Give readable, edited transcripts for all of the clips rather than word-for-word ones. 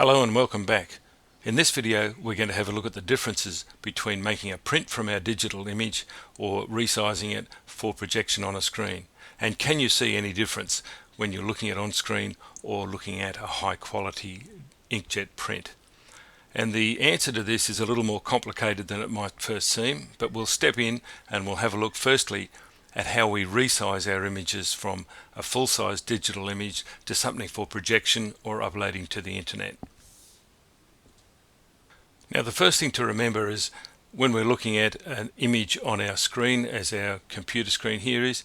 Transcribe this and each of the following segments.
Hello and welcome back. In this video we're going to have a look at the differences between making a print from our digital image or resizing it for projection on a screen. And can you see any difference when you're looking at on screen or looking at a high quality inkjet print? And the answer to this is a little more complicated than it might first seem, but we'll step in and we'll have a look firstly at how we resize our images from a full-size digital image to something for projection or uploading to the internet. Now the first thing to remember is when we're looking at an image on our screen, as our computer screen here is,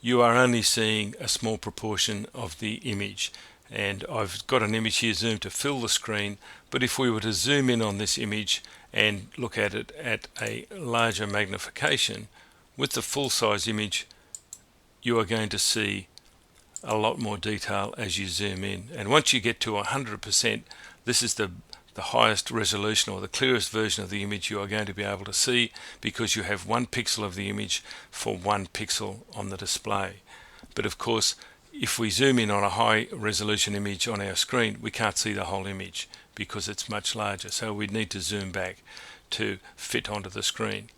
you are only seeing a small proportion of the image. And I've got an image here zoomed to fill the screen, but if we were to zoom in on this image and look at it at a larger magnification, with the full-size image you are going to see a lot more detail as you zoom in. And once you get to 100%, this is the highest resolution or the clearest version of the image you are going to be able to see, because you have 1 pixel of the image for 1 pixel on the display. But of course, if we zoom in on a high resolution image on our screen, we can't see the whole image because it's much larger, so we need to zoom back to fit onto the screen.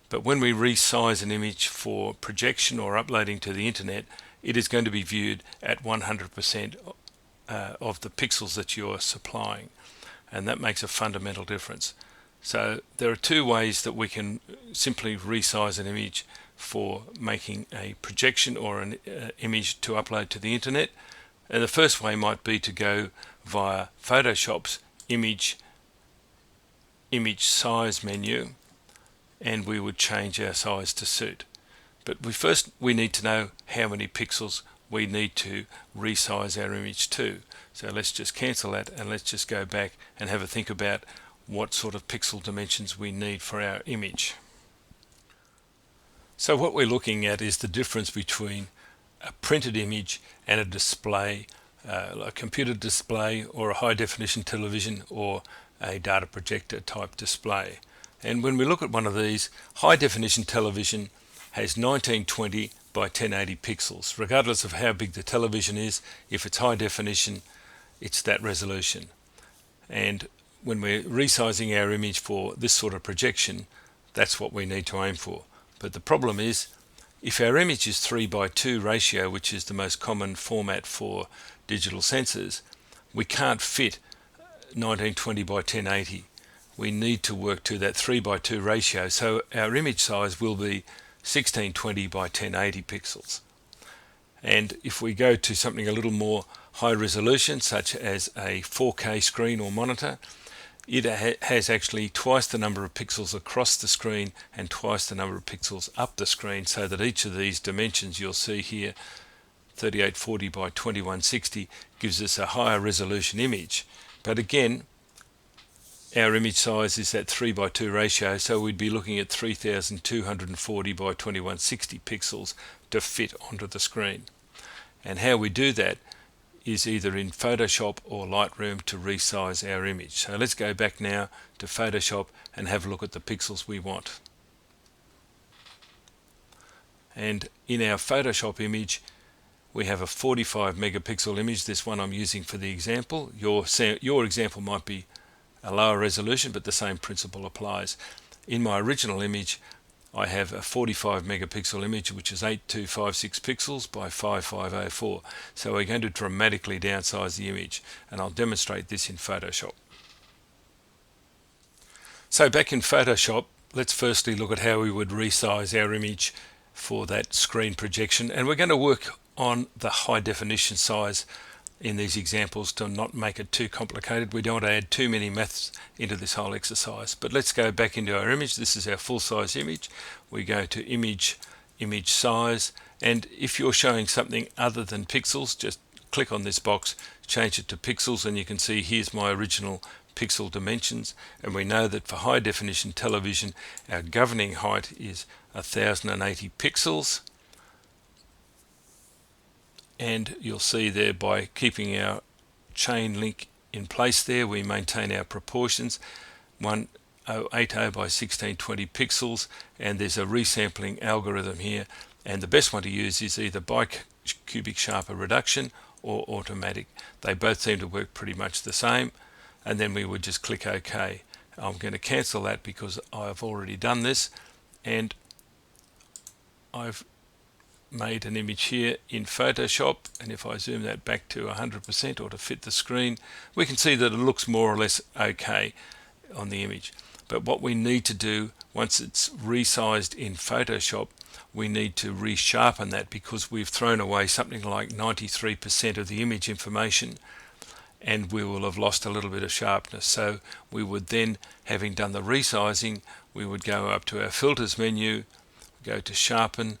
But when we resize an image for projection or uploading to the internet, it is going to be viewed at 100% of the pixels that you are supplying, and that makes a fundamental difference. So there are 2 ways that we can simply resize an image for making a projection or an image to upload to the internet. And the first way might be to go via Photoshop's image size menu, and we would change our size to suit. But we need to know how many pixels we need to resize our image to. So let's just cancel that and let's just go back and have a think about what sort of pixel dimensions we need for our image. So what we're looking at is the difference between a printed image and a display, a computer display or a high definition television or a data projector type display. And when we look at one of these, high definition television has 1920 by 1080 pixels. Regardless of how big the television is, if it's high definition, it's that resolution. And when we're resizing our image for this sort of projection, that's what we need to aim for. But the problem is, if our image is 3:2 ratio, which is the most common format for digital sensors, we can't fit 1920 by 1080. We need to work to that 3:2 ratio, so our image size will be 1620 by 1080 pixels. And if we go to something a little more high resolution, such as a 4K screen or monitor, it has actually twice the number of pixels across the screen and twice the number of pixels up the screen, so that each of these dimensions you'll see here, 3840 by 2160, gives us a higher resolution image. But again, our image size is that 3:2 ratio, so we'd be looking at 3240 by 2160 pixels to fit onto the screen. And how we do that is either in Photoshop or Lightroom to resize our image. So let's go back now to Photoshop and have a look at the pixels we want. And in our Photoshop image, we have a 45 megapixel image. This one I'm using for the example. Your example might be a lower resolution, but the same principle applies. In my original image, I have a 45 megapixel image, which is 8256 pixels by 5504. So we're going to dramatically downsize the image, and I'll demonstrate this in Photoshop. So back in Photoshop, let's firstly look at how we would resize our image for that screen projection, and we're going to work on the high definition size in these examples to not make it too complicated. We don't want to add too many maths into this whole exercise. But let's go back into our image. This is our full-size image. We go to image size, and if you're showing something other than pixels, just click on this box, change it to pixels, and you can see here's my original pixel dimensions. And we know that for high definition television, our governing height is 1080 pixels. And you'll see there, by keeping our chain link in place there, we maintain our proportions, 1080 by 1620 pixels, and there's a resampling algorithm here, and the best one to use is either bicubic Sharper reduction or automatic. They both seem to work pretty much the same, and then we would just click OK. I'm going to cancel that because I've already done this, and I've made an image here in Photoshop, and if I zoom that back to 100% or to fit the screen, we can see that it looks more or less okay on the image. But what we need to do once it's resized in Photoshop, we need to resharpen that because we've thrown away something like 93% of the image information, and we will have lost a little bit of sharpness. So we would then, having done the resizing, we would go up to our filters menu, go to sharpen,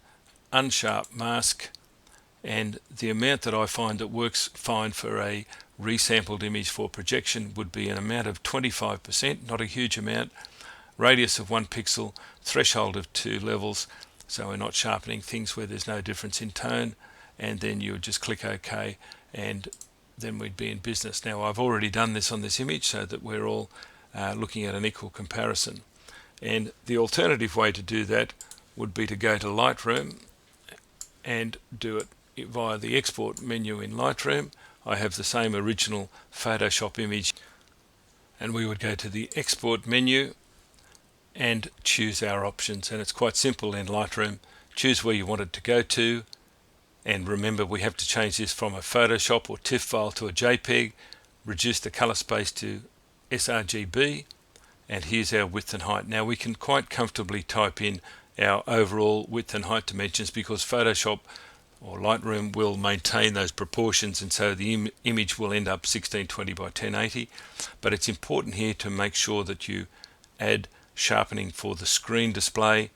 unsharp mask, and the amount that I find that works fine for a resampled image for projection would be an amount of 25%, not a huge amount, radius of 1 pixel, threshold of 2 levels, so we're not sharpening things where there's no difference in tone, and then you would just click OK, and then we'd be in business. Now I've already done this on this image so that we're all looking at an equal comparison, and the alternative way to do that would be to go to Lightroom and do it via the export menu in Lightroom. I have the same original Photoshop image, and we would go to the export menu and choose our options, and it's quite simple in Lightroom. Choose where you want it to go to, and remember we have to change this from a Photoshop or TIFF file to a JPEG, reduce the color space to sRGB, and here's our width and height. Now we can quite comfortably type in our overall width and height dimensions because Photoshop or Lightroom will maintain those proportions, and so the image will end up 1620 by 1080. But it's important here to make sure that you add sharpening for the screen display,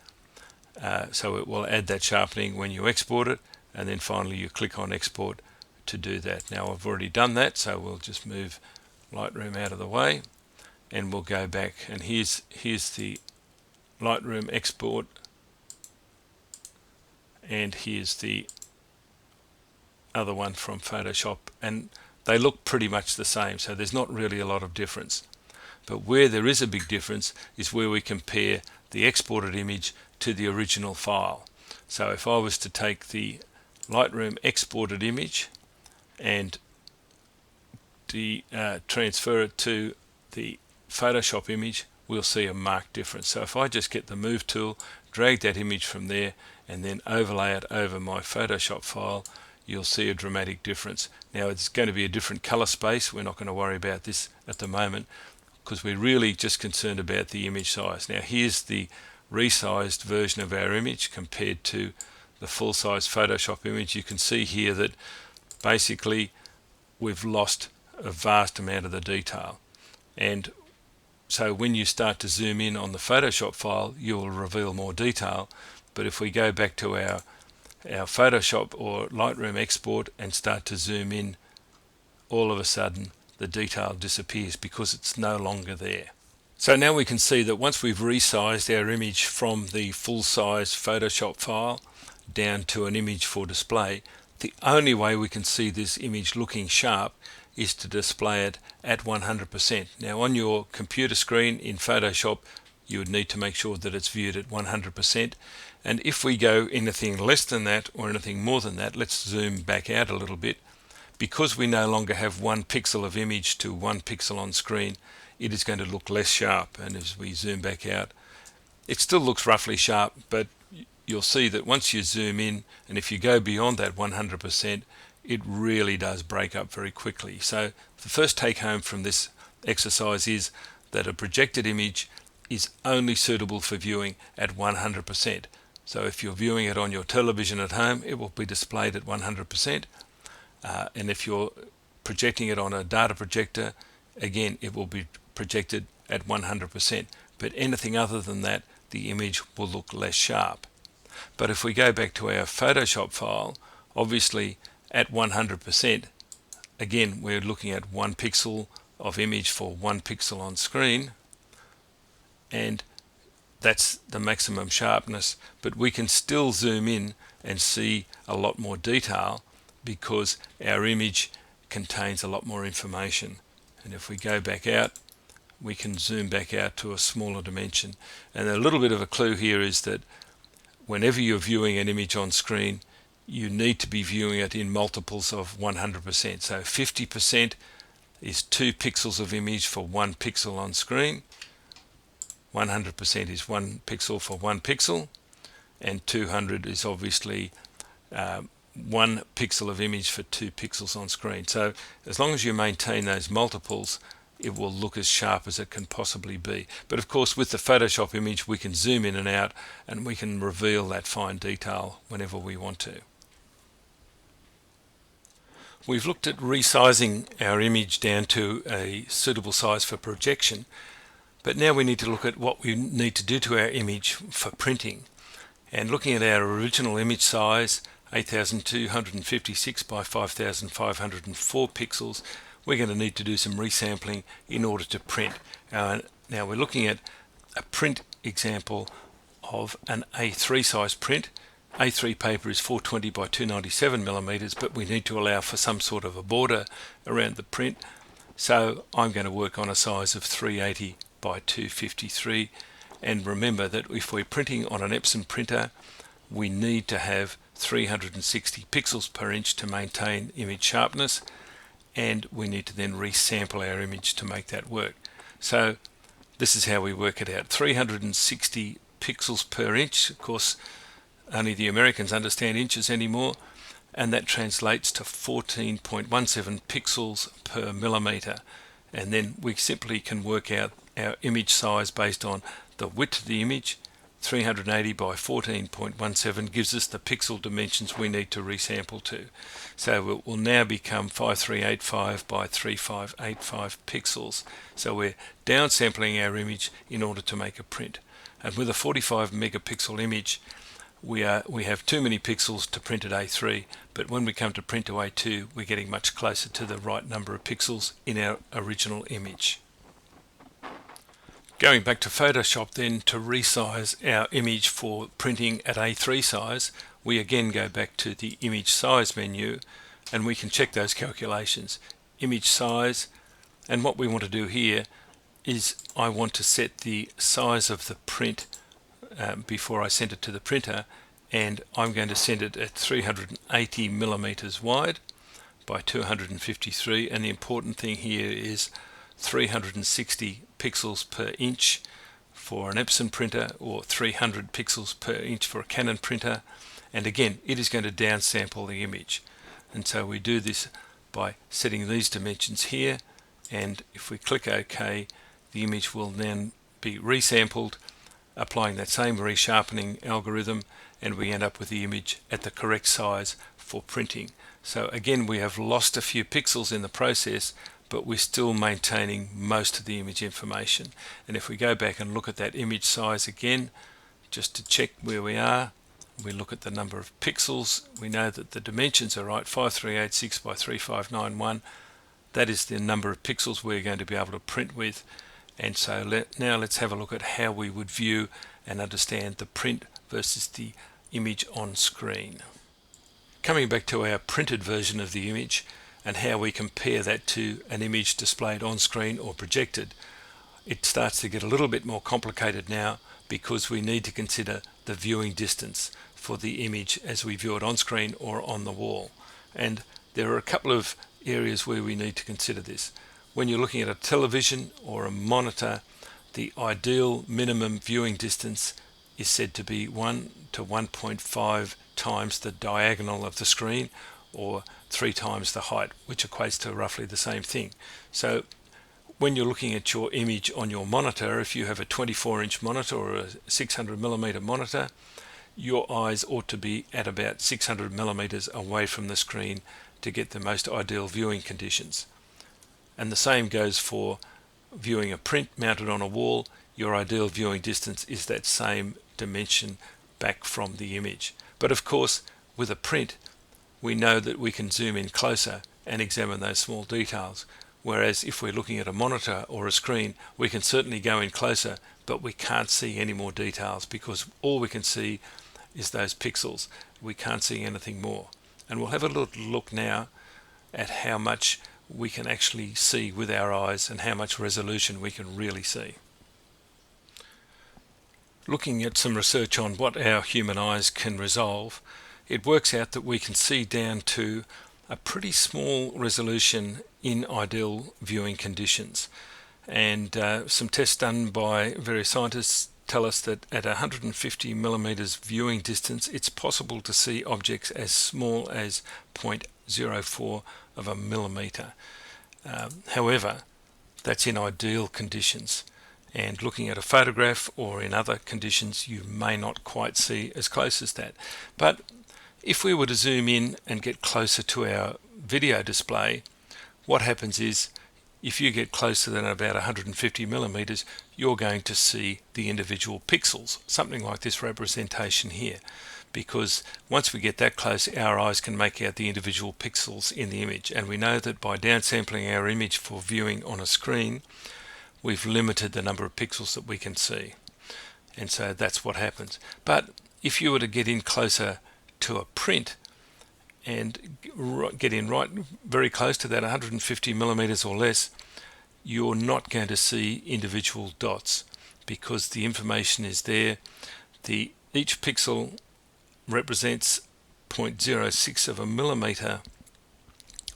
so it will add that sharpening when you export it, and then finally you click on export to do that. Now I've already done that, so we'll just move Lightroom out of the way and we'll go back, and here's the Lightroom export, and here's the other one from Photoshop, and they look pretty much the same, so there's not really a lot of difference. But where there is a big difference is where we compare the exported image to the original file. So if I was to take the Lightroom exported image and transfer it to the Photoshop image, we'll see a marked difference. So if I just get the move tool, drag that image from there and then overlay it over my Photoshop file, you'll see a dramatic difference. Now it's going to be a different color space. We're not going to worry about this at the moment because we're really just concerned about the image size. Now here's the resized version of our image compared to the full-size Photoshop image. You can see here that basically we've lost a vast amount of the detail, and so when you start to zoom in on the Photoshop file, you will reveal more detail. But if we go back to our Photoshop or Lightroom export and start to zoom in, all of a sudden the detail disappears because it's no longer there. So now we can see that once we've resized our image from the full-size Photoshop file down to an image for display, the only way we can see this image looking sharp is to display it at 100%. Now on your computer screen in Photoshop, you would need to make sure that it's viewed at 100%. And if we go anything less than that or anything more than that, let's zoom back out a little bit. Because we no longer have 1 pixel of image to 1 pixel on screen, it is going to look less sharp. And as we zoom back out, it still looks roughly sharp, but you'll see that once you zoom in, and if you go beyond that 100%, it really does break up very quickly. So the first take home from this exercise is that a projected image is only suitable for viewing at 100%. So if you're viewing it on your television at home, it will be displayed at 100%. And if you're projecting it on a data projector, again, it will be projected at 100%. But anything other than that, the image will look less sharp. But if we go back to our Photoshop file, obviously at 100%, again, we're looking at 1 pixel of image for 1 pixel on screen, and that's the maximum sharpness. But we can still zoom in and see a lot more detail because our image contains a lot more information. And if we go back out, we can zoom back out to a smaller dimension. And a little bit of a clue here is that whenever you're viewing an image on screen, you need to be viewing it in multiples of 100%. So 50% is 2 pixels of image for 1 pixel on screen, 100% is 1 pixel for 1 pixel, and 200 is obviously 1 pixel of image for 2 pixels on screen. So as long as you maintain those multiples, it will look as sharp as it can possibly be. But of course, with the Photoshop image, we can zoom in and out, and we can reveal that fine detail whenever we want to. We've looked at resizing our image down to a suitable size for projection, but now we need to look at what we need to do to our image for printing. And looking at our original image size, 8256 by 5504 pixels, we're going to need to do some resampling in order to print. Now we're looking at a print example of an A3 size print. A3 paper is 420 by 297 millimeters, but we need to allow for some sort of a border around the print. So I'm going to work on a size of 380 by 253. And remember that if we're printing on an Epson printer, we need to have 360 pixels per inch to maintain image sharpness, and we need to then resample our image to make that work. So this is how we work it out: 360 pixels per inch. Of course, only the Americans understand inches anymore, and that translates to 14.17 pixels per millimeter. And then we simply can work out our image size based on the width of the image. 380 by 14.17 gives us the pixel dimensions we need to resample to. So it will now become 5385 by 3585 pixels. So we're downsampling our image in order to make a print. And with a 45 megapixel image, we have too many pixels to print at A3, but when we come to print to A2, we're getting much closer to the right number of pixels in our original image. Going back to Photoshop then, to resize our image for printing at A3 size, we again go back to the image size menu, and we can check those calculations. Image size, and what we want to do here is I want to set the size of the print before I send it to the printer, and I'm going to send it at 380 millimeters wide by 253, and the important thing here is 360 pixels per inch for an Epson printer, or 300 pixels per inch for a Canon printer. And again, it is going to downsample the image, and so we do this by setting these dimensions here, and if we click OK, the image will then be resampled, applying that same resharpening algorithm, and we end up with the image at the correct size for printing. So again, we have lost a few pixels in the process, but we're still maintaining most of the image information. And if we go back and look at that image size again, just to check where we are, we look at the number of pixels, we know that the dimensions are right, 5386 by 3591. That is the number of pixels we're going to be able to print with. And so now let's have a look at how we would view and understand the print versus the image on screen. Coming back to our printed version of the image and how we compare that to an image displayed on screen or projected, it starts to get a little bit more complicated now, because we need to consider the viewing distance for the image as we view it on screen or on the wall. And there are a couple of areas where we need to consider this. When you're looking at a television or a monitor, the ideal minimum viewing distance is said to be 1 to 1.5 times the diagonal of the screen, or 3 times the height, which equates to roughly the same thing. So when you're looking at your image on your monitor, if you have a 24-inch monitor or a 600mm monitor, your eyes ought to be at about 600 millimeters away from the screen to get the most ideal viewing conditions. And the same goes for viewing a print mounted on a wall. Your ideal viewing distance is that same dimension back from the image. But of course, with a print, we know that we can zoom in closer and examine those small details. Whereas if we're looking at a monitor or a screen, we can certainly go in closer, but we can't see any more details, because all we can see is those pixels. We can't see anything more. And we'll have a little look now at how much we can actually see with our eyes and how much resolution we can really see. Looking at some research on what our human eyes can resolve, it works out that we can see down to a pretty small resolution in ideal viewing conditions. And some tests done by various scientists tell us that at 150 millimeters viewing distance, it's possible to see objects as small as 0.04 of a millimeter. However, that's in ideal conditions, and looking at a photograph or in other conditions you may not quite see as close as that. But if we were to zoom in and get closer to our video display, what happens is if you get closer than about 150 millimeters, you're going to see the individual pixels, something like this representation here, because once we get that close, our eyes can make out the individual pixels in the image. And we know that by downsampling our image for viewing on a screen, we've limited the number of pixels that we can see. And so that's what happens. But if you were to get in closer to a print and get in right very close to that 150 millimeters or less, you're not going to see individual dots because the information is there. Each pixel represents 0.06 of a millimeter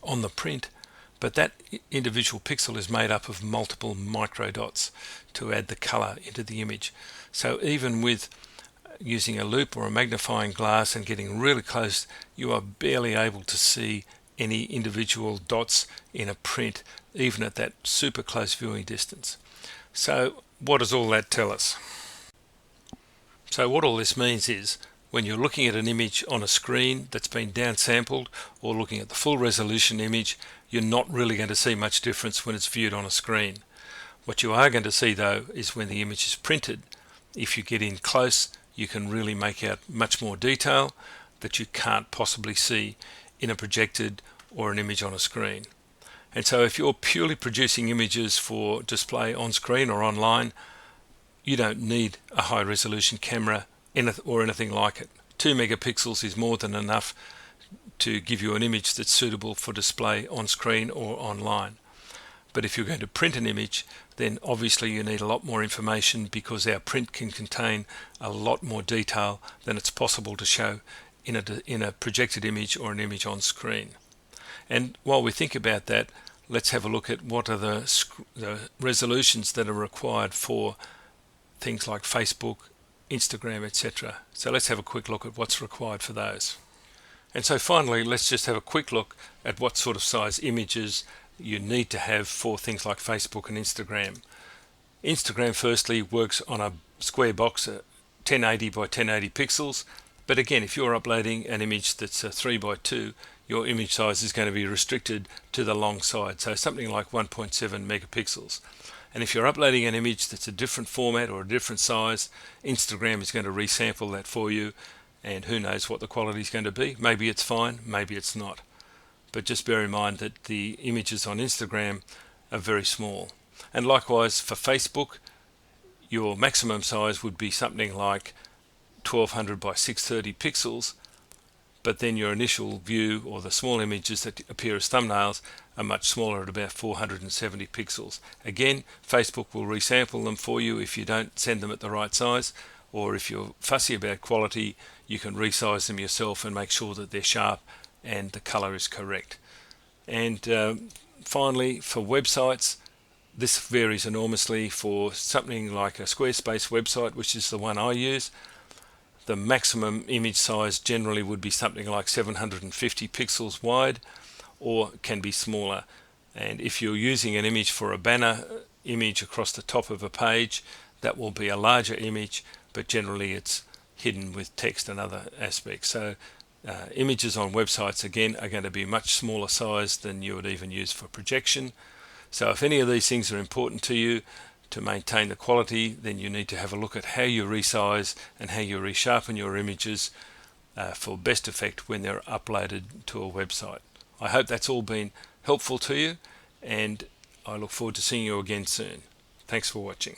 on the print, but that individual pixel is made up of multiple micro dots to add the color into the image. So even with using a loupe or a magnifying glass and getting really close, you are barely able to see any individual dots in a print, even at that super close viewing distance. So what does all that tell us? So what all this means is when you're looking at an image on a screen that's been downsampled or looking at the full resolution image, you're not really going to see much difference when it's viewed on a screen. What you are going to see though is when the image is printed. If you get in close, you can really make out much more detail that you can't possibly see in a projected or an image on a screen. And so if you're purely producing images for display on screen or online, you don't need a high resolution camera or anything like it. 2 megapixels is more than enough to give you an image that's suitable for display on screen or online. But if you're going to print an image, then obviously you need a lot more information because our print can contain a lot more detail than it's possible to show in a projected image or an image on screen. And while we think about that, let's have a look at what are the resolutions that are required for things like Facebook, Instagram, etc. So let's have a quick look at what's required for those. And so finally, let's just have a quick look at what sort of size images you need to have for things like Facebook and Instagram. Instagram firstly works on a square box, 1080 by 1080 pixels, but again, if you're uploading an image that's a 3 by 2, your image size is going to be restricted to the long side, so something like 1.7 megapixels. And if you're uploading an image that's a different format or a different size, Instagram is going to resample that for you, and who knows what the quality is going to be. Maybe it's fine, maybe it's not. But just bear in mind that the images on Instagram are very small. And likewise for Facebook, your maximum size would be something like 1200 by 630 pixels, but then your initial view or the small images that appear as thumbnails are much smaller at about 470 pixels. Again, Facebook will resample them for you if you don't send them at the right size, or if you're fussy about quality, you can resize them yourself and make sure that they're sharp and the color is correct. And finally, for websites, this varies enormously. For something like a Squarespace website, which is the one I use, the maximum image size generally would be something like 750 pixels wide, or can be smaller. And if you're using an image for a banner image across the top of a page, that will be a larger image, but generally it's hidden with text and other aspects. So images on websites again are going to be much smaller size than you would even use for projection. So if any of these things are important to you to maintain the quality, then you need to have a look at how you resize and how you resharpen your images for best effect when they're uploaded to a website. I hope that's all been helpful to you, and I look forward to seeing you again soon. Thanks for watching.